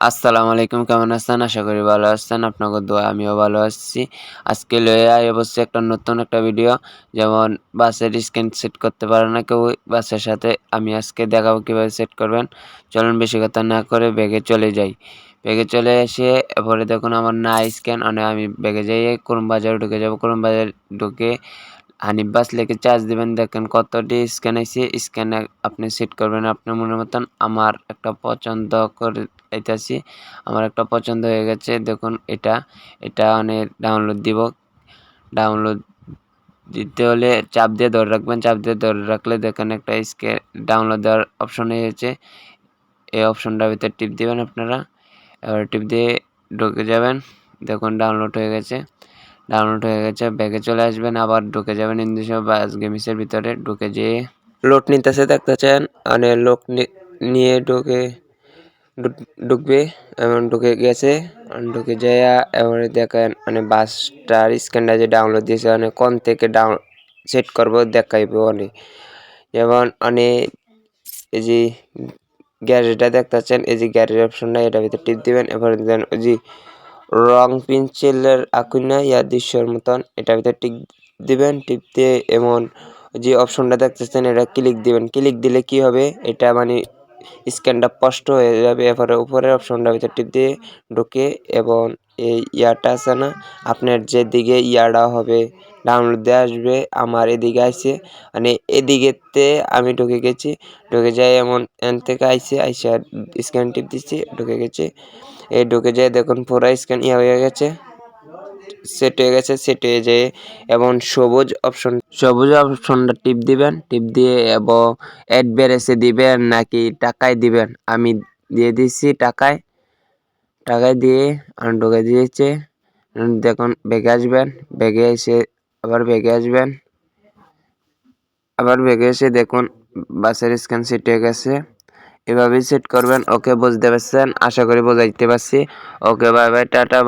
আসসালামু আলাইকুম, কেমন আছেন? আশা করি ভালো আছেন। আপনাদের দোয়ায় আমিও ভালো আছি। আজকে লয়ে বসছি একটা নতুন একটা ভিডিও। যেমন বাসের স্ক্রিন সেট করতে পারে না কেউ, বাসের সাথে আমি আজকে দেখাবো কিভাবে সেট করবেন। চলুন বেশি কথা না করে ব্যাগে চলে যাই। ব্যাগে চলে এসে এরপরে দেখুন আমার নাই স্ক্যান, আমি ব্যাগে যাইয়ে করুম বাজারে ঢুকে যাব। করুম বাজারে ঢুকে হানিফ বাস লিখে চার্জ দিবেন। দেখেন কতটি স্ক্যান আইছে। স্ক্যানে আপনি সেট করবেন আপনার মনের মতন। আমার একটা পছন্দ করে আইতাছি। আমার একটা পছন্দ হয়ে গেছে। দেখুন এটা ডাউনলোড দিব। ডাউনলোড দিতে হলে চাপ দিয়ে ধরে রাখবেন। চাপ দিয়ে ধরে রাখলে দেখেন একটা ডাউনলোড দেওয়ার অপশন এসেছে। এই অপশনটার ভিতরে টিপ দিবেন আপনারা। এবার টিপ দিয়ে ঢুকে যাবেন। দেখুন ডাউনলোড হয়ে গেছে। ব্যাগে চলে আসবেন, আবার ঢুকে যাবেন ইন্দুশো বাস গেমিসের ভিতরে। ঢুকে যেয়ে লোড নিতেছে দেখতেছেন, লোক নিয়ে ঢুকবে। এমন ঢুকে গেছে। ঢুকে যাইয়া এবারে দেখেন বাসটার স্ক্যানটা যে ডাউনলোড দিয়েছে কোন থেকে সেট করবো দেখাইবো যেমন এই যে গ্যারেজটা দেখতেছেন, এই যে গ্যারেজ অপশনটা এটার ভিতরে টিপ দিবেন। এবার দেন ওই যে রং পেন্সিলের আকুইনা দৃশ্যের মতন এটার ভিতরে টিপ দিবেন। টিপ দিয়ে এমন যে অপশনটা দেখতেছেন এটা ক্লিক দিবেন। ক্লিক দিলে কি হবে, এটা স্ক্যানটা স্পষ্ট হয়ে যাবে। এরপরে উপরের অপশনটার ভিতরে টিপ দিয়ে ঢুকে এবং এই ইয়াটা আছে না, আপনার যেদিকে ইয়াটা হবে ডাউনলোড দিয়ে আসবে, আমার এদিকে আইছে এদিকেতে আমি ঢুকে গেছি। ঢুকে যাই এমন এন থেকে আইসা স্ক্যান টিপ দিচ্ছি, ঢুকে গেছে। এই ঢুকে যায় দেখুন পুরো স্ক্যান হয়ে গেছে, সেট হয়ে গেছে। সেট হয়ে যায় এবং সবুজ অপশনটা টিপ দিবেন। টিপ দিয়ে এবং অ্যাডভারেসে দিবেন নাকি টাকায় দিবেন। আমি দিয়ে দিচ্ছি টাকায় দিয়ে ঢুকে দিয়েছে। দেখুন ব্যাগে আসবেন। ব্যাগে এসে আবার ব্যাগে এসে দেখুন বাসের স্ক্যান সেট হয়ে গেছে। এভাবেই সেট করবেন। ওকে, বুঝতে পারছেন? আশা করি বোঝাইতে পারছি। ওকে, বাই বাই, টাটা।